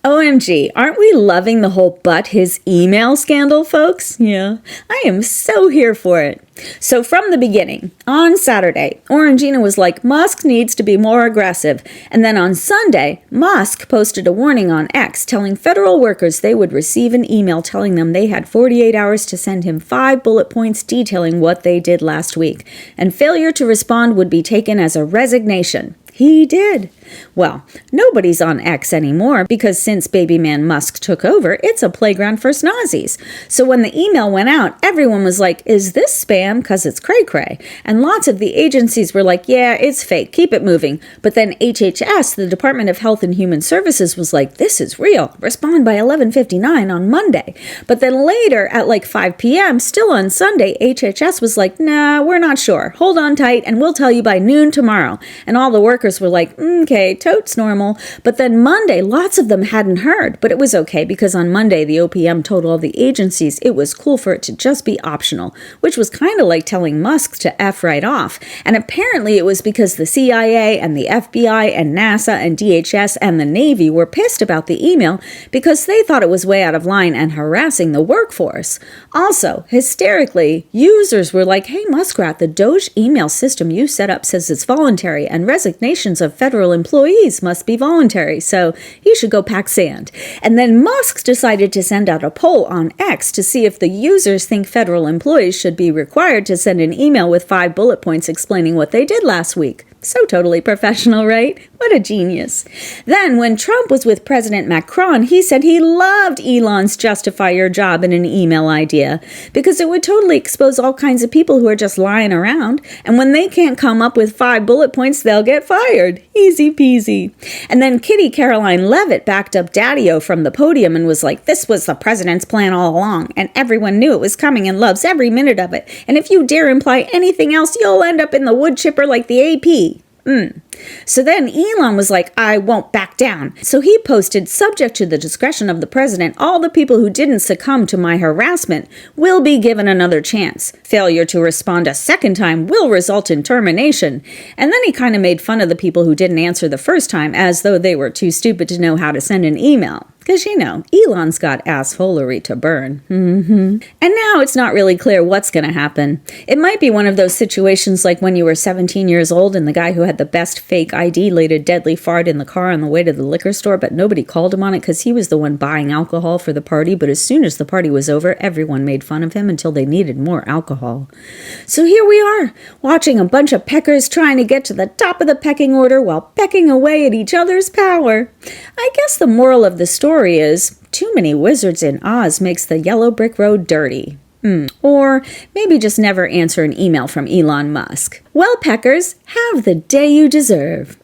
OMG, aren't we loving the whole but his email scandal, folks? Yeah, I am so here for it. So from the beginning, on Saturday, Orangina was like, Musk needs to be more aggressive. And then on Sunday, Musk posted a warning on X telling federal workers they would receive an email telling them they had 48 hours to send him 5 bullet points detailing what they did last week. And failure to respond would be taken as a resignation. He did. Well, nobody's on X anymore because since baby man Musk took over, it's a playground for snozzies. So when the email went out, everyone was like, is this spam? Because it's cray-cray. And lots of the agencies were like, yeah, it's fake. Keep it moving. But then HHS, the Department of Health and Human Services, was like, this is real. Respond by 11:59 on Monday. But then later at like 5 p.m., still on Sunday, HHS was like, nah, we're not sure. Hold on tight and we'll tell you by noon tomorrow. And all the workers were like, okay, totes normal. But then Monday, lots of them hadn't heard, but it was okay because on Monday, the OPM told all the agencies it was cool for it to just be optional, which was kind of like telling Musk to F right off. And apparently it was because the CIA and the FBI and NASA and DHS and the Navy were pissed about the email because they thought it was way out of line and harassing the workforce. Also, hysterically, users were like, hey, Muskrat, the Doge email system you set up says it's voluntary and resignations of federal employees must be voluntary, so you should go pack sand. And then Musk decided to send out a poll on X to see if the users think federal employees should be required to send an email with 5 bullet points explaining what they did last week. So totally professional, right? What a genius. Then, when Trump was with President Macron, he said he loved Elon's justify your job in an email idea because it would totally expose all kinds of people who are just lying around. And when they can't come up with 5 bullet points, they'll get fired. Easy peasy. And then Kitty Caroline Levitt backed up Daddy-O from the podium and was like, this was the president's plan all along, and everyone knew it was coming and loves every minute of it. And if you dare imply anything else, you'll end up in the wood chipper like the AP. So then Elon was like, I won't back down. So he posted, subject to the discretion of the president, all the people who didn't succumb to my harassment will be given another chance. Failure to respond a second time will result in termination. And then he kind of made fun of the people who didn't answer the first time as though they were too stupid to know how to send an email. Because, you know, Elon's got assholery to burn. And now it's not really clear what's going to happen. It might be one of those situations like when you were 17 years old and the guy who had the best fake ID laid a deadly fart in the car on the way to the liquor store, but nobody called him on it because he was the one buying alcohol for the party. But as soon as the party was over, everyone made fun of him until they needed more alcohol. So here we are, watching a bunch of peckers trying to get to the top of the pecking order while pecking away at each other's power. I guess the moral of the story is too many wizards in Oz makes the yellow brick road dirty. Or maybe just never answer an email from Elon Musk. Well, peckers, have the day you deserve.